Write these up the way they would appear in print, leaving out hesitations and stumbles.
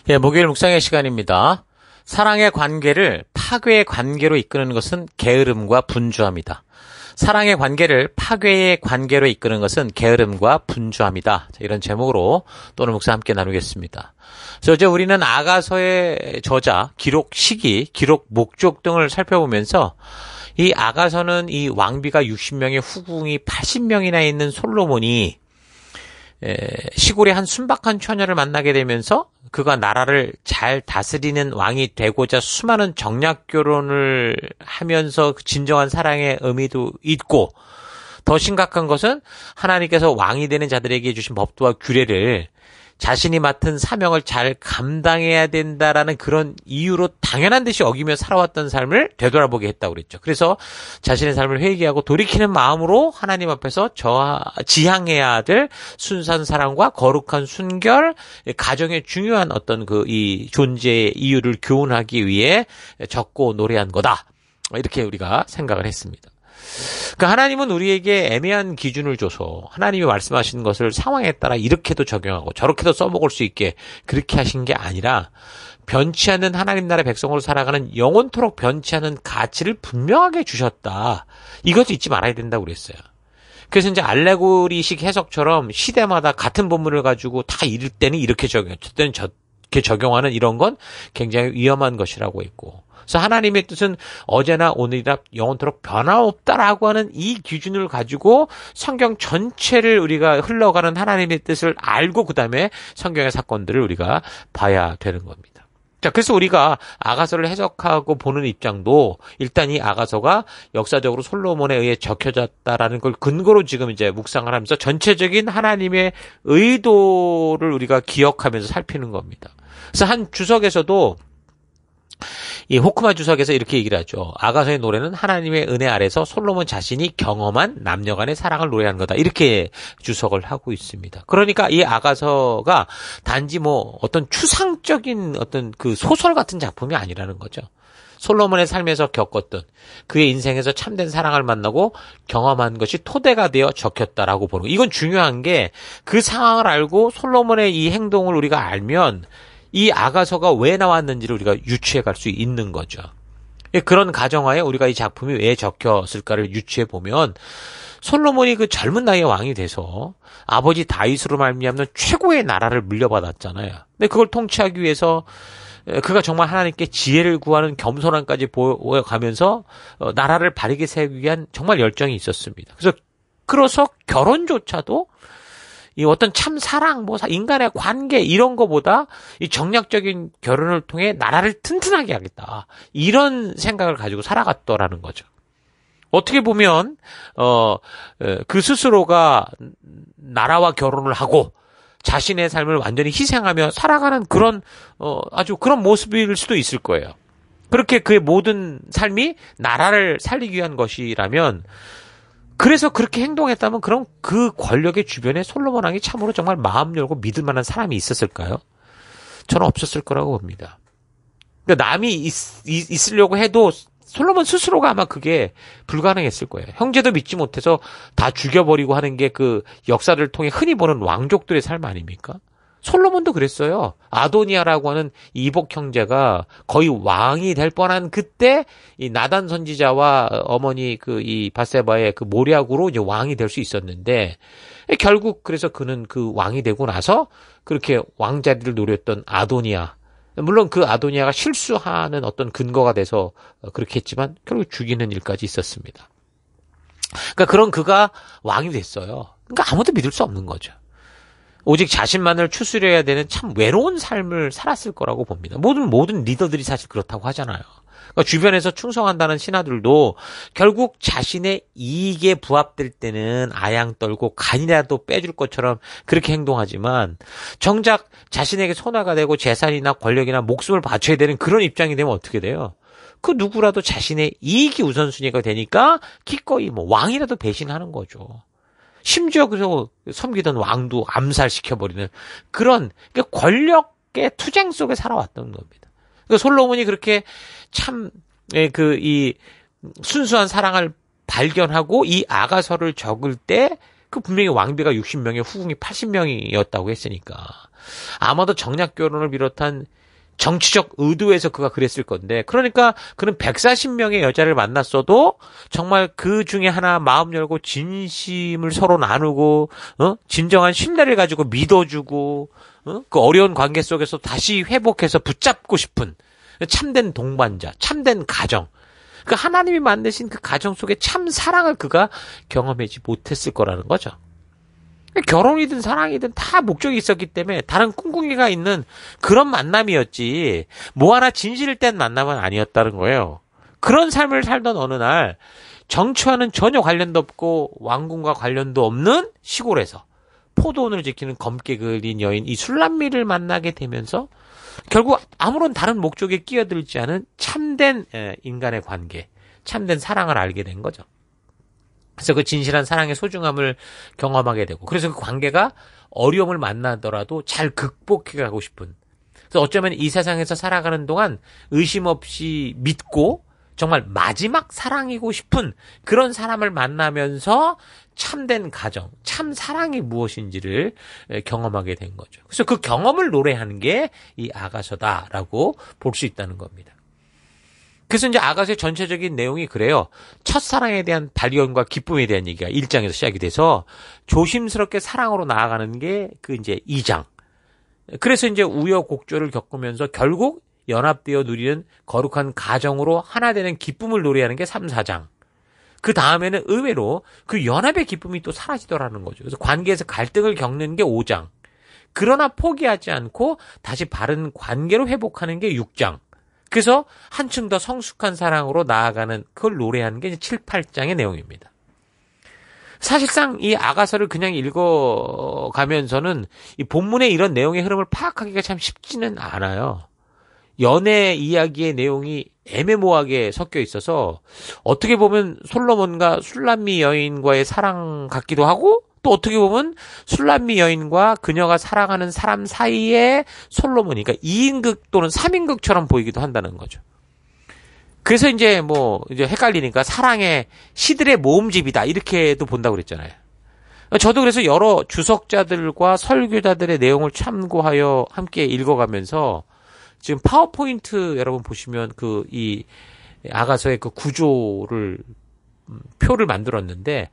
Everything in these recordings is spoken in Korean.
예, 목요일 묵상의 시간입니다. 사랑의 관계를 파괴의 관계로 이끄는 것은 게으름과 분주함이다. 사랑의 관계를 파괴의 관계로 이끄는 것은 게으름과 분주함이다. 자, 이런 제목으로 또 오늘 묵상 함께 나누겠습니다. 그래서 어제 우리는 아가서의 저자, 기록 시기, 기록 목적 등을 살펴보면서 이 아가서는 이 왕비가 60명의 후궁이 80명이나 있는 솔로몬이 시골의 한 순박한 처녀를 만나게 되면서 그가 나라를 잘 다스리는 왕이 되고자 수많은 정략 결혼을 하면서 진정한 사랑의 의미도 있고, 더 심각한 것은 하나님께서 왕이 되는 자들에게 주신 법도와 규례를 자신이 맡은 사명을 잘 감당해야 된다라는 그런 이유로 당연한 듯이 어기며 살아왔던 삶을 되돌아보게 했다고 그랬죠. 그래서 자신의 삶을 회개하고 돌이키는 마음으로 하나님 앞에서 지향해야 될 순수한 사랑과 거룩한 순결, 가정의 중요한 어떤 이 존재의 이유를 교훈하기 위해 적고 노래한 거다. 이렇게 우리가 생각을 했습니다. 그러니까 하나님은 우리에게 애매한 기준을 줘서 하나님이 말씀하시는 것을 상황에 따라 이렇게도 적용하고 저렇게도 써먹을 수 있게 그렇게 하신 게 아니라 변치 않는 하나님 나라의 백성으로 살아가는 영원토록 변치 않은 가치를 분명하게 주셨다. 이것도 잊지 말아야 된다고 그랬어요. 그래서 이제 알레고리식 해석처럼 시대마다 같은 본문을 가지고 다 이럴 때는 이렇게 적용, 저 때는 저렇게 적용하는 이런 건 굉장히 위험한 것이라고 했고, 그래서 하나님의 뜻은 어제나 오늘이나 영원토록 변함없다라고 하는 이 기준을 가지고 성경 전체를 우리가 흘러가는 하나님의 뜻을 알고 그 다음에 성경의 사건들을 우리가 봐야 되는 겁니다. 자, 그래서 우리가 아가서를 해석하고 보는 입장도 일단 이 아가서가 역사적으로 솔로몬에 의해 적혀졌다라는 걸 근거로 지금 이제 묵상을 하면서 전체적인 하나님의 의도를 우리가 기억하면서 살피는 겁니다. 그래서 한 주석에서도 이 호크마 주석에서 이렇게 얘기를 하죠. 아가서의 노래는 하나님의 은혜 아래서 솔로몬 자신이 경험한 남녀간의 사랑을 노래하는 거다. 이렇게 주석을 하고 있습니다. 그러니까 이 아가서가 단지 어떤 추상적인 어떤 그 소설 같은 작품이 아니라는 거죠. 솔로몬의 삶에서 겪었던 그의 인생에서 참된 사랑을 만나고 경험한 것이 토대가 되어 적혔다라고 보는 거. 이건 중요한 게 그 상황을 알고 솔로몬의 이 행동을 우리가 알면 이 아가서가 왜 나왔는지를 우리가 유추해 갈 수 있는 거죠. 그런 가정하에 우리가 이 작품이 왜 적혔을까를 유추해 보면 솔로몬이 그 젊은 나이에 왕이 돼서 아버지 다윗으로 말미암는 최고의 나라를 물려받았잖아요. 근데 그걸 통치하기 위해서 그가 정말 하나님께 지혜를 구하는 겸손함까지 보여가면서 나라를 바르게 세우기 위한 정말 열정이 있었습니다. 그래서 결혼조차도 이 어떤 참 사랑, 인간의 관계, 이런 거보다 이 정략적인 결혼을 통해 나라를 튼튼하게 하겠다. 이런 생각을 가지고 살아갔더라는 거죠. 어떻게 보면, 그 스스로가 나라와 결혼을 하고 자신의 삶을 완전히 희생하며 살아가는 그런, 아주 그런 모습일 수도 있을 거예요. 그렇게 그의 모든 삶이 나라를 살리기 위한 것이라면, 그래서 그렇게 행동했다면 그럼 그 권력의 주변에 솔로몬 왕이 참으로 정말 마음 열고 믿을 만한 사람이 있었을까요? 저는 없었을 거라고 봅니다. 그러니까 남이 있으려고 해도 솔로몬 스스로가 아마 그게 불가능했을 거예요. 형제도 믿지 못해서 다 죽여버리고 하는 게 그 역사를 통해 흔히 보는 왕족들의 삶 아닙니까? 솔로몬도 그랬어요. 아도니아라고 하는 이복 형제가 거의 왕이 될 뻔한 그때 이 나단 선지자와 어머니 이 바세바의 그 모략으로 이제 왕이 될 수 있었는데, 결국 그래서 그는 그 왕이 되고 나서 그렇게 왕자리를 노렸던 아도니아, 물론 그 아도니아가 실수하는 어떤 근거가 돼서 그렇게 했지만 결국 죽이는 일까지 있었습니다. 그러니까 그런 그가 왕이 됐어요. 그러니까 아무도 믿을 수 없는 거죠. 오직 자신만을 추스려야 되는 참 외로운 삶을 살았을 거라고 봅니다. 모든 리더들이 사실 그렇다고 하잖아요. 그러니까 주변에서 충성한다는 신하들도 결국 자신의 이익에 부합될 때는 아양 떨고 간이라도 빼줄 것처럼 그렇게 행동하지만 정작 자신에게 손해가 되고 재산이나 권력이나 목숨을 바쳐야 되는 그런 입장이 되면 어떻게 돼요? 그 누구라도 자신의 이익이 우선순위가 되니까 기꺼이 왕이라도 배신하는 거죠. 심지어 그래서 섬기던 왕도 암살시켜버리는 그런 권력의 투쟁 속에 살아왔던 겁니다. 그러니까 솔로몬이 그렇게 참 이 순수한 사랑을 발견하고 이 아가서를 적을 때 그 분명히 왕비가 60명의 후궁이 80명이었다고 했으니까 아마도 정략 결혼을 비롯한 정치적 의도에서 그가 그랬을 건데, 그러니까 그는 140명의 여자를 만났어도 정말 그 중에 하나 마음 열고 진심을 서로 나누고, 진정한 신뢰를 가지고 믿어주고, 그 어려운 관계 속에서 다시 회복해서 붙잡고 싶은 참된 동반자, 참된 가정. 그 하나님이 만드신 그 가정 속에 참 사랑을 그가 경험하지 못했을 거라는 거죠. 결혼이든 사랑이든 다 목적이 있었기 때문에 다른 꿍꿍이가 있는 그런 만남이었지 뭐 하나 진실일 땐 만남은 아니었다는 거예요. 그런 삶을 살던 어느 날 정치와는 전혀 관련도 없고 왕궁과 관련도 없는 시골에서 포도원을 지키는 검게 그린 여인 이 술람미를 만나게 되면서 결국 아무런 다른 목적에 끼어들지 않은 참된 인간의 관계, 참된 사랑을 알게 된 거죠. 그래서 그 진실한 사랑의 소중함을 경험하게 되고, 그래서 그 관계가 어려움을 만나더라도 잘 극복해 가고 싶은, 그래서 어쩌면 이 세상에서 살아가는 동안 의심 없이 믿고 정말 마지막 사랑이고 싶은 그런 사람을 만나면서 참된 가정, 참 사랑이 무엇인지를 경험하게 된 거죠. 그래서 그 경험을 노래하는 게 이 아가서다라고 볼 수 있다는 겁니다. 그래서 이제 아가서의 전체적인 내용이 그래요. 첫사랑에 대한 발견과 기쁨에 대한 얘기가 1장에서 시작이 돼서 조심스럽게 사랑으로 나아가는 게 그 이제 2장. 그래서 이제 우여곡절을 겪으면서 결국 연합되어 누리는 거룩한 가정으로 하나 되는 기쁨을 노래하는 게 3, 4장. 그 다음에는 의외로 그 연합의 기쁨이 또 사라지더라는 거죠. 그래서 관계에서 갈등을 겪는 게 5장. 그러나 포기하지 않고 다시 바른 관계로 회복하는 게 6장. 그래서 한층 더 성숙한 사랑으로 나아가는 그걸 노래하는 게 이제 7, 8장의 내용입니다. 사실상 이 아가서를 그냥 읽어가면서는 이 본문의 이런 내용의 흐름을 파악하기가 참 쉽지는 않아요. 연애 이야기의 내용이 애매모호하게 섞여 있어서 어떻게 보면 솔로몬과 술람미 여인과의 사랑 같기도 하고 또 어떻게 보면 술람미 여인과 그녀가 사랑하는 사람 사이에 솔로몬이, 그러니까 2인극 또는 3인극처럼 보이기도 한다는 거죠. 그래서 이제 이제 헷갈리니까 사랑의 시들의 모음집이다 이렇게도 본다고 그랬잖아요. 저도 그래서 여러 주석자들과 설교자들의 내용을 참고하여 함께 읽어가면서 지금 파워포인트 여러분 보시면 이 아가서의 그 구조를 표를 만들었는데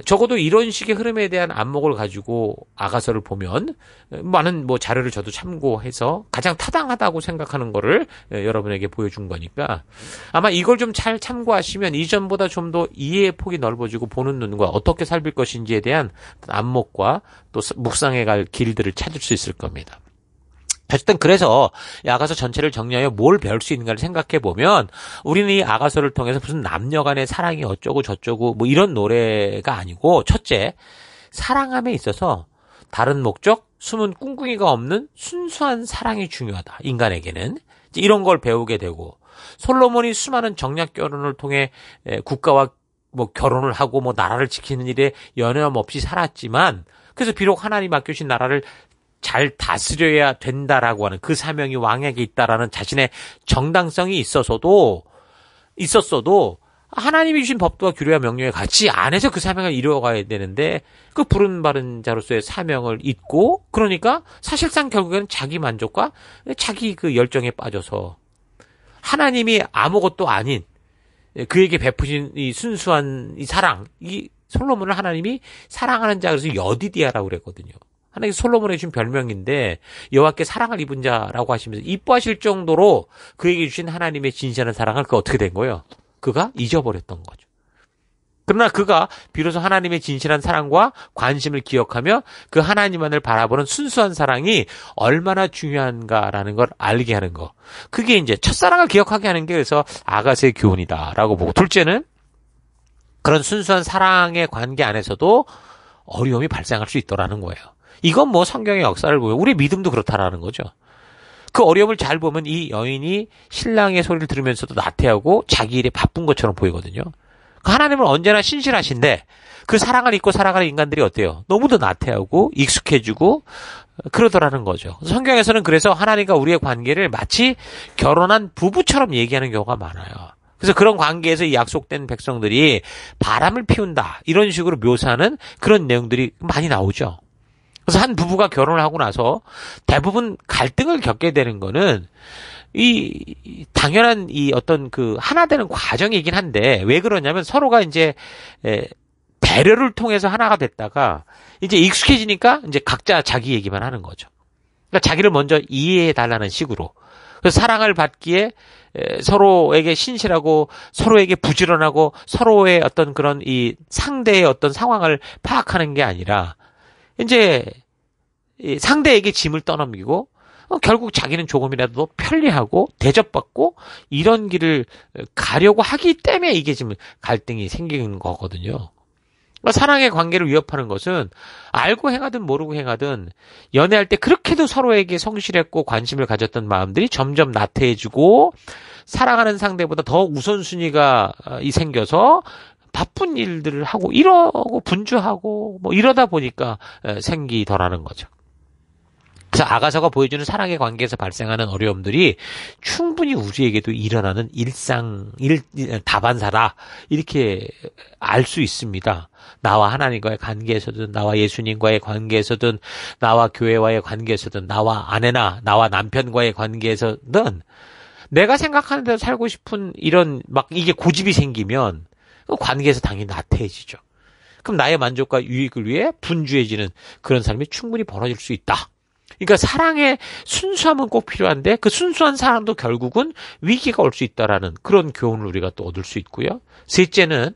적어도 이런 식의 흐름에 대한 안목을 가지고 아가서를 보면 많은 자료를 저도 참고해서 가장 타당하다고 생각하는 거를 여러분에게 보여준 거니까 아마 이걸 좀 잘 참고하시면 이전보다 좀 더 이해의 폭이 넓어지고 보는 눈과 어떻게 살필 것인지에 대한 안목과 또 묵상해 갈 길들을 찾을 수 있을 겁니다. 어쨌든 그래서 이 아가서 전체를 정리하여 뭘 배울 수 있는가를 생각해 보면 우리는 이 아가서를 통해서 무슨 남녀 간의 사랑이 어쩌고 저쩌고 이런 노래가 아니고 첫째, 사랑함에 있어서 다른 목적, 숨은 꿍꿍이가 없는 순수한 사랑이 중요하다. 인간에게는. 이런 걸 배우게 되고 솔로몬이 수많은 정략 결혼을 통해 국가와 결혼을 하고 나라를 지키는 일에 연연함 없이 살았지만 그래서 비록 하나님 맡겨주신 나라를 잘 다스려야 된다라고 하는 그 사명이 왕에게 있다라는 자신의 정당성이 있었어도 하나님이 주신 법도와 규례와 명령에 같이 안에서 그 사명을 이루어가야 되는데 그 부른 바른 자로서의 사명을 잊고 그러니까 사실상 결국에는 자기 만족과 자기 그 열정에 빠져서 하나님이 아무것도 아닌 그에게 베푸신 이 순수한 이 사랑, 이 솔로몬을 하나님이 사랑하는 자 그래서 여디디아라고 그랬거든요. 하나님 솔로몬에 주신 별명인데 여호와께 사랑을 입은 자라고 하시면서 이뻐하실 정도로 그에게 주신 하나님의 진실한 사랑을 어떻게 된 거예요? 그가 잊어버렸던 거죠. 그러나 그가 비로소 하나님의 진실한 사랑과 관심을 기억하며 그 하나님만을 바라보는 순수한 사랑이 얼마나 중요한가라는 걸 알게 하는 거. 그게 이제 첫사랑을 기억하게 하는 게 그래서 아가서의 교훈이다라고 보고 둘째는 그런 순수한 사랑의 관계 안에서도 어려움이 발생할 수 있더라는 거예요. 이건 성경의 역사를 보면 우리 믿음도 그렇다라는 거죠. 그 어려움을 잘 보면 이 여인이 신랑의 소리를 들으면서도 나태하고 자기 일에 바쁜 것처럼 보이거든요. 하나님은 언제나 신실하신데 그 사랑을 잊고 살아가는 인간들이 어때요? 너무도 나태하고 익숙해지고 그러더라는 거죠. 성경에서는 그래서 하나님과 우리의 관계를 마치 결혼한 부부처럼 얘기하는 경우가 많아요. 그래서 그런 관계에서 이 약속된 백성들이 바람을 피운다 이런 식으로 묘사하는 그런 내용들이 많이 나오죠. 그래서 한 부부가 결혼을 하고 나서 대부분 갈등을 겪게 되는 거는 당연한 어떤 하나 되는 과정이긴 한데, 왜 그러냐면 서로가 이제, 배려를 통해서 하나가 됐다가, 이제 익숙해지니까 이제 각자 자기 얘기만 하는 거죠. 그러니까 자기를 먼저 이해해달라는 식으로. 그래서 사랑을 받기에 서로에게 신실하고, 서로에게 부지런하고, 서로의 어떤 그런 상대의 어떤 상황을 파악하는 게 아니라, 이제, 상대에게 짐을 떠넘기고, 결국 자기는 조금이라도 편리하고 대접받고 이런 길을 가려고 하기 때문에 이게 지금 갈등이 생기는 거거든요. 그러니까 사랑의 관계를 위협하는 것은 알고 행하든 모르고 행하든 연애할 때 그렇게도 서로에게 성실했고 관심을 가졌던 마음들이 점점 나태해지고 사랑하는 상대보다 더 우선순위가 생겨서 바쁜 일들을 하고 이러고 분주하고 뭐 이러다 보니까 생기더라는 거죠. 그래서 아가서가 보여주는 사랑의 관계에서 발생하는 어려움들이 충분히 우리에게도 일어나는 다반사다. 이렇게 알 수 있습니다. 나와 하나님과의 관계에서든, 나와 예수님과의 관계에서든, 나와 교회와의 관계에서든, 나와 아내나 나와 남편과의 관계에서든, 내가 생각하는 대로 살고 싶은 이게 고집이 생기면 관계에서 당연히 나태해지죠. 그럼 나의 만족과 유익을 위해 분주해지는 그런 삶이 충분히 벌어질 수 있다. 그러니까 사랑의 순수함은 꼭 필요한데 그 순수한 사랑도 결국은 위기가 올 수 있다라는 그런 교훈을 우리가 또 얻을 수 있고요. 셋째는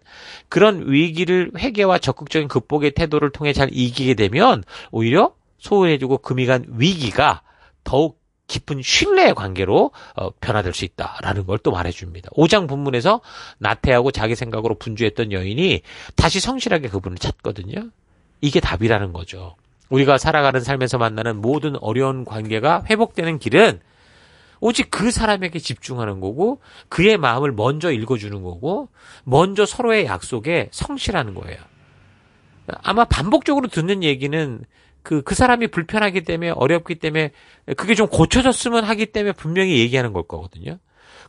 그런 위기를 회개와 적극적인 극복의 태도를 통해 잘 이기게 되면 오히려 소홀해지고 금이 간 위기가 더욱 깊은 신뢰의 관계로 변화될 수 있다라는 걸 또 말해줍니다. 5장 본문에서 나태하고 자기 생각으로 분주했던 여인이 다시 성실하게 그분을 찾거든요. 이게 답이라는 거죠. 우리가 살아가는 삶에서 만나는 모든 어려운 관계가 회복되는 길은 오직 그 사람에게 집중하는 거고 그의 마음을 먼저 읽어주는 거고 먼저 서로의 약속에 성실하는 거예요. 아마 반복적으로 듣는 얘기는 그 사람이 불편하기 때문에 어렵기 때문에 그게 좀 고쳐졌으면 하기 때문에 분명히 얘기하는 걸 거거든요.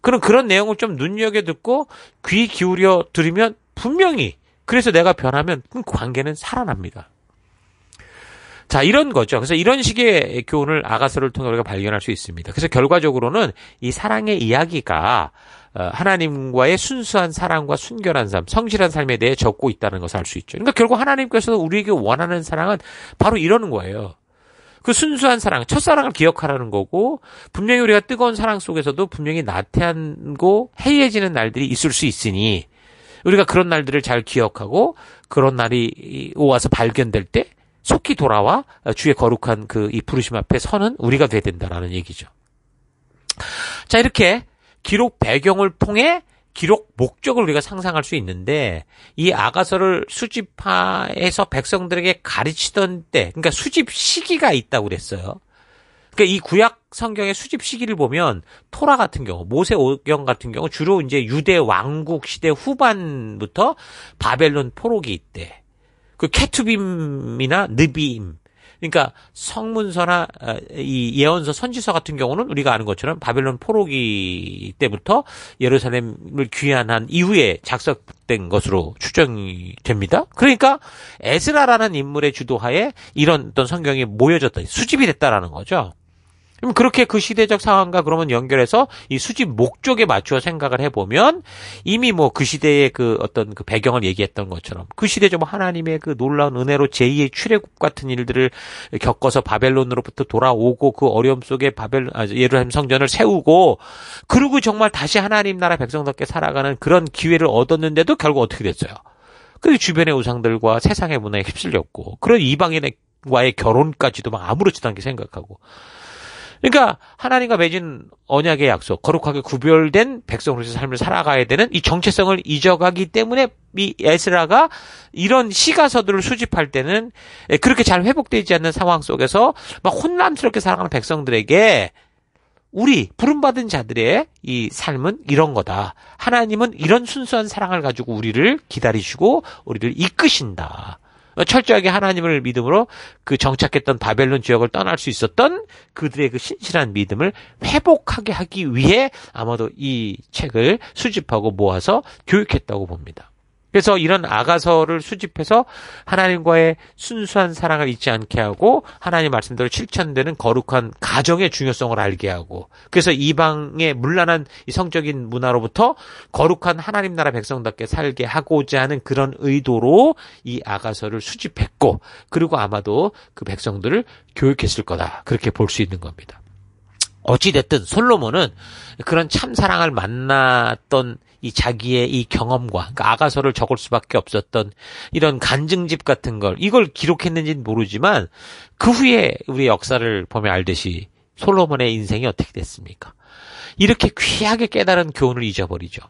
그런 내용을 좀 눈여겨 듣고 귀 기울여 들으면 분명히 그래서 내가 변하면 그 관계는 살아납니다. 자, 이런 거죠. 그래서 이런 식의 교훈을 아가서를 통해 우리가 발견할 수 있습니다. 그래서 결과적으로는 이 사랑의 이야기가 하나님과의 순수한 사랑과 순결한 삶, 성실한 삶에 대해 적고 있다는 것을 알 수 있죠. 그러니까 결국 하나님께서도 우리에게 원하는 사랑은 바로 이러는 거예요. 그 순수한 사랑, 첫사랑을 기억하라는 거고 분명히 우리가 뜨거운 사랑 속에서도 분명히 나태하고 해이해지는 날들이 있을 수 있으니 우리가 그런 날들을 잘 기억하고 그런 날이 와서 발견될 때 속히 돌아와 주의 거룩한 이 부르심 앞에 서는 우리가 돼야 된다라는 얘기죠. 자, 이렇게 기록 배경을 통해 기록 목적을 우리가 상상할 수 있는데 이 아가서를 수집해서 백성들에게 가르치던 때, 그러니까 수집 시기가 있다고 그랬어요. 그러니까 이 구약 성경의 수집 시기를 보면 토라 같은 경우, 모세오경 같은 경우 주로 이제 유대 왕국 시대 후반부터 바벨론 포로기 이때 그 케투빔이나 느비임, 그러니까 성문서나 이 예언서, 선지서 같은 경우는 우리가 아는 것처럼 바벨론 포로기 때부터 예루살렘을 귀환한 이후에 작성된 것으로 추정이 됩니다. 그러니까 에스라라는 인물의 주도하에 이런 어떤 성경이 모여졌다, 수집이 됐다라는 거죠. 그럼 그렇게 그 시대적 상황과 그러면 연결해서 이 수집 목적에 맞추어 생각을 해보면 이미 그 시대의 어떤 배경을 얘기했던 것처럼 그 시대 좀 하나님의 놀라운 은혜로 제2의 출애굽 같은 일들을 겪어서 바벨론으로부터 돌아오고 그 어려움 속에 예루살렘 성전을 세우고 그리고 정말 다시 하나님 나라 백성답게 살아가는 그런 기회를 얻었는데도 결국 어떻게 됐어요? 그 주변의 우상들과 세상의 문화에 휩쓸렸고 그런 이방인과의 결혼까지도 막 아무렇지도 않게 생각하고 그러니까 하나님과 맺은 언약의 약속, 거룩하게 구별된 백성으로서 삶을 살아가야 되는 이 정체성을 잊어가기 때문에 이 에스라가 이런 시가서들을 수집할 때는 그렇게 잘 회복되지 않는 상황 속에서 막 혼란스럽게 살아가는 백성들에게 우리 부름받은 자들의 이 삶은 이런 거다. 하나님은 이런 순수한 사랑을 가지고 우리를 기다리시고 우리를 이끄신다. 철저하게 하나님을 믿음으로 그 정착했던 바벨론 지역을 떠날 수 있었던 그들의 그 신실한 믿음을 회복하게 하기 위해 아마도 이 책을 수집하고 모아서 교육했다고 봅니다. 그래서 이런 아가서를 수집해서 하나님과의 순수한 사랑을 잊지 않게 하고 하나님 말씀대로 실천되는 거룩한 가정의 중요성을 알게 하고, 그래서 이방의 문란한 이 성적인 문화로부터 거룩한 하나님 나라 백성답게 살게 하고자 하는 그런 의도로 이 아가서를 수집했고, 그리고 아마도 그 백성들을 교육했을 거다, 그렇게 볼 수 있는 겁니다. 어찌됐든 솔로몬은 그런 참 사랑을 만났던 이 자기의 이 경험과, 그러니까 아가서를 적을 수밖에 없었던 이런 간증집 같은 걸, 이걸 기록했는지는 모르지만 그 후에 우리 역사를 보면 알듯이 솔로몬의 인생이 어떻게 됐습니까? 이렇게 귀하게 깨달은 교훈을 잊어버리죠.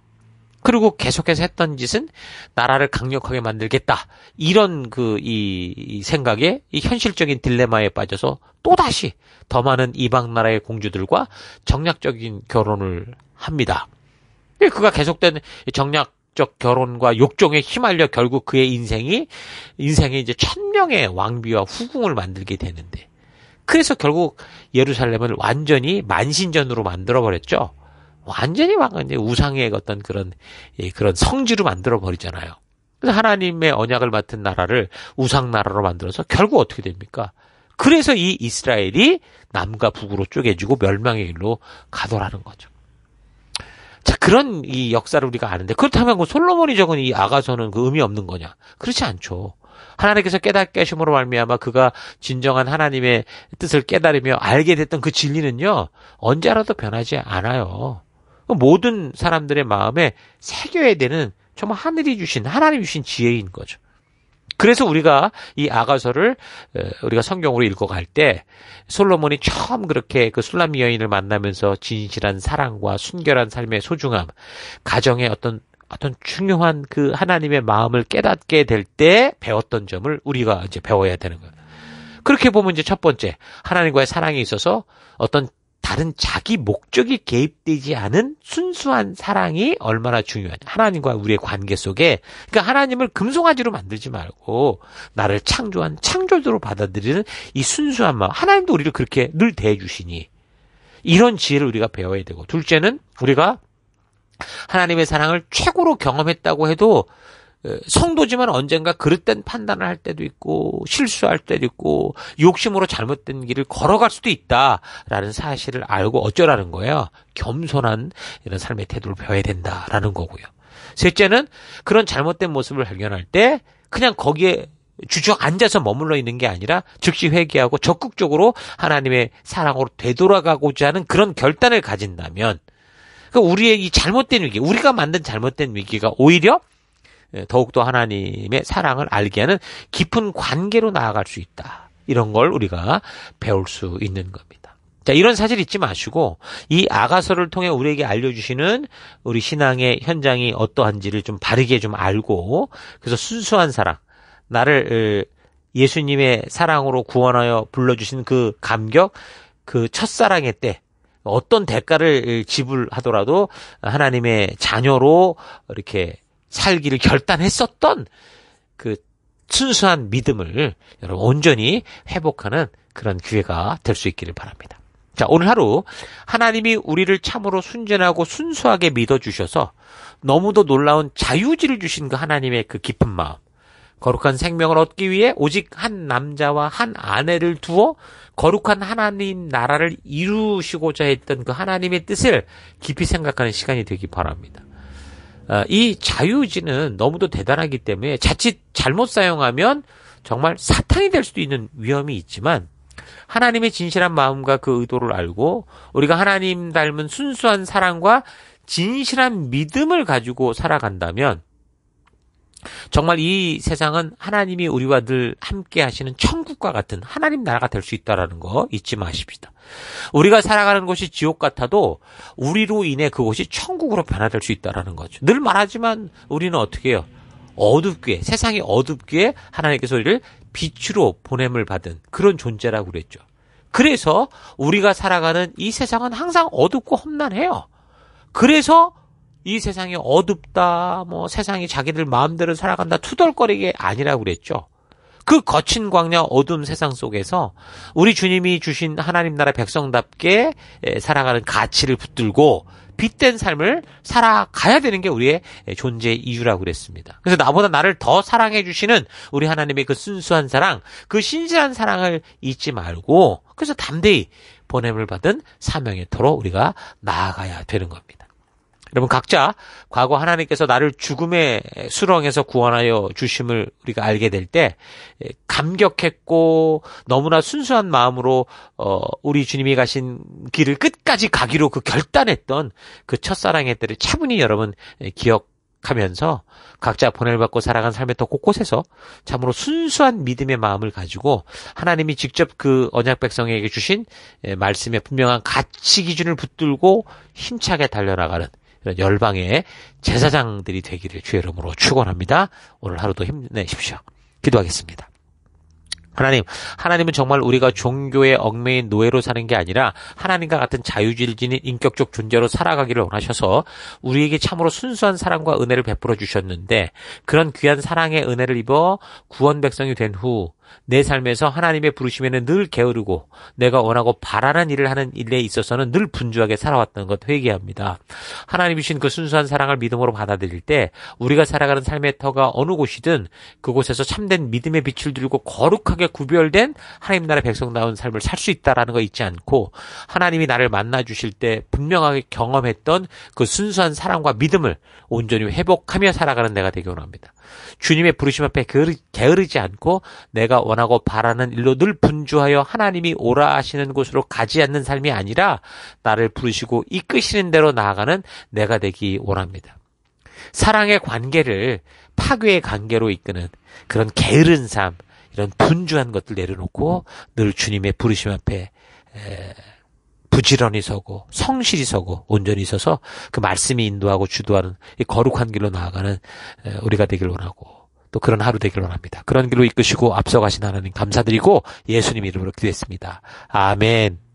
그리고 계속해서 했던 짓은 나라를 강력하게 만들겠다, 이런 이 생각에, 이 현실적인 딜레마에 빠져서 또다시 더 많은 이방 나라의 공주들과 정략적인 결혼을 합니다. 그가 계속된 정략적 결혼과 욕정에 휘말려 결국 그의 인생이 이제 1000명의 왕비와 후궁을 만들게 되는데, 그래서 결국 예루살렘을 완전히 만신전으로 만들어버렸죠. 완전히 우상의 어떤 그런 성지로 만들어버리잖아요. 그래서 하나님의 언약을 맡은 나라를 우상나라로 만들어서 결국 어떻게 됩니까? 그래서 이 이스라엘이 남과 북으로 쪼개지고 멸망의 길로 가더라는 거죠. 자, 그런 이 역사를 우리가 아는데, 그렇다면 그 솔로몬이 적은 이 아가서는 그 의미 없는 거냐? 그렇지 않죠. 하나님께서 깨닫게 하심으로 말미암아 그가 진정한 하나님의 뜻을 깨달으며 알게 됐던 그 진리는요, 언제라도 변하지 않아요. 모든 사람들의 마음에 새겨야 되는 정말 하나님이 주신 지혜인 거죠. 그래서 우리가 이 아가서를 우리가 성경으로 읽어갈 때 솔로몬이 처음 그렇게 그 술람 여인을 만나면서 진실한 사랑과 순결한 삶의 소중함, 가정의 어떤 중요한 그 하나님의 마음을 깨닫게 될 때 배웠던 점을 우리가 이제 배워야 되는 거예요. 그렇게 보면 이제 첫 번째, 하나님과의 사랑에 있어서 어떤 다른 자기 목적이 개입되지 않은 순수한 사랑이 얼마나 중요하냐. 하나님과 우리의 관계 속에, 그러니까 하나님을 금송아지로 만들지 말고 나를 창조한 창조주로 받아들이는 이 순수한 마음. 하나님도 우리를 그렇게 늘 대해주시니 이런 지혜를 우리가 배워야 되고, 둘째는 우리가 하나님의 사랑을 최고로 경험했다고 해도 성도지만 언젠가 그릇된 판단을 할 때도 있고 실수할 때도 있고 욕심으로 잘못된 길을 걸어갈 수도 있다라는 사실을 알고 어쩌라는 거예요. 겸손한 이런 삶의 태도를 배워야 된다라는 거고요. 셋째는 그런 잘못된 모습을 발견할 때 그냥 거기에 주저앉아서 머물러 있는 게 아니라 즉시 회개하고 적극적으로 하나님의 사랑으로 되돌아가고자 하는 그런 결단을 가진다면, 그러니까 우리의 이 잘못된 위기, 우리가 만든 잘못된 위기가 오히려 더욱더 하나님의 사랑을 알게 하는 깊은 관계로 나아갈 수 있다. 이런 걸 우리가 배울 수 있는 겁니다. 자, 이런 사실 잊지 마시고 이 아가서를 통해 우리에게 알려주시는 우리 신앙의 현장이 어떠한지를 좀 바르게 좀 알고, 그래서 순수한 사랑, 나를 예수님의 사랑으로 구원하여 불러주신 그 감격, 그 첫사랑의 때 어떤 대가를 지불하더라도 하나님의 자녀로 이렇게 살기를 결단했었던 그 순수한 믿음을 여러분 온전히 회복하는 그런 기회가 될 수 있기를 바랍니다. 자, 오늘 하루 하나님이 우리를 참으로 순전하고 순수하게 믿어주셔서 너무도 놀라운 자유지를 주신 그 하나님의 그 깊은 마음, 거룩한 생명을 얻기 위해 오직 한 남자와 한 아내를 두어 거룩한 하나님 나라를 이루시고자 했던 그 하나님의 뜻을 깊이 생각하는 시간이 되기 바랍니다. 이 자유지는 너무도 대단하기 때문에 자칫 잘못 사용하면 정말 사탄이 될 수도 있는 위험이 있지만, 하나님의 진실한 마음과 그 의도를 알고 우리가 하나님 닮은 순수한 사랑과 진실한 믿음을 가지고 살아간다면 정말 이 세상은 하나님이 우리와 늘 함께 하시는 천국과 같은 하나님 나라가 될 수 있다는 거 잊지 마십시다. 우리가 살아가는 곳이 지옥 같아도 우리로 인해 그곳이 천국으로 변화될 수 있다는 거죠. 늘 말하지만 우리는 어떻게 해요? 어둡게, 세상이 어둡게 하나님께서 우리를 빛으로 보냄을 받은 그런 존재라고 그랬죠. 그래서 우리가 살아가는 이 세상은 항상 어둡고 험난해요. 그래서 이 세상이 어둡다, 세상이 자기들 마음대로 살아간다, 투덜거리게 아니라고 그랬죠. 그 거친 광야 어두운 세상 속에서 우리 주님이 주신 하나님 나라 백성답게 살아가는 가치를 붙들고 빛된 삶을 살아가야 되는 게 우리의 존재 이유라고 그랬습니다. 그래서 나보다 나를 더 사랑해 주시는 우리 하나님의 그 순수한 사랑, 그 신실한 사랑을 잊지 말고 그래서 담대히 보냄을 받은 사명의 터로 우리가 나아가야 되는 겁니다. 여러분 각자 과거 하나님께서 나를 죽음의 수렁에서 구원하여 주심을 우리가 알게 될 때 감격했고 너무나 순수한 마음으로 우리 주님이 가신 길을 끝까지 가기로 그 결단했던 그 첫사랑의 때를 차분히 여러분 기억하면서 각자 보냄을 받고 살아간 삶의 터 곳곳에서 참으로 순수한 믿음의 마음을 가지고 하나님이 직접 그 언약 백성에게 주신 말씀의 분명한 가치 기준을 붙들고 힘차게 달려나가는 이런 열방의 제사장들이 되기를 주의 이름으로 축원합니다. 오늘 하루도 힘내십시오. 기도하겠습니다. 하나님은 정말 우리가 종교의 얽매인 노예로 사는 게 아니라 하나님과 같은 자유주의를 지닌 인격적 존재로 살아가기를 원하셔서 우리에게 참으로 순수한 사랑과 은혜를 베풀어 주셨는데 그런 귀한 사랑의 은혜를 입어 구원 백성이 된 후 내 삶에서 하나님의 부르심에는 늘 게으르고 내가 원하고 바라는 일을 하는 일에 있어서는 늘 분주하게 살아왔다는 것 회개합니다. 하나님이 주신 그 순수한 사랑을 믿음으로 받아들일 때 우리가 살아가는 삶의 터가 어느 곳이든 그곳에서 참된 믿음의 빛을 들고 거룩하게 구별된 하나님 나라의 백성다운 삶을 살 수 있다라는 거 잊지 않고 하나님이 나를 만나 주실 때 분명하게 경험했던 그 순수한 사랑과 믿음을 온전히 회복하며 살아가는 내가 되기 원합니다. 주님의 부르심 앞에 게으르지 않고 내가 원하고 바라는 일로 늘 분주하여 하나님이 오라 하시는 곳으로 가지 않는 삶이 아니라 나를 부르시고 이끄시는 대로 나아가는 내가 되기 원합니다. 사랑의 관계를 파괴의 관계로 이끄는 그런 게으른 삶, 이런 분주한 것들 내려놓고 늘 주님의 부르심 앞에 부지런히 서고 성실히 서고 온전히 서서 그 말씀이 인도하고 주도하는 이 거룩한 길로 나아가는 우리가 되길 원하고 또 그런 하루 되길 원합니다. 그런 길로 이끄시고 앞서가신 하나님 감사드리고 예수님 이름으로 기도했습니다. 아멘.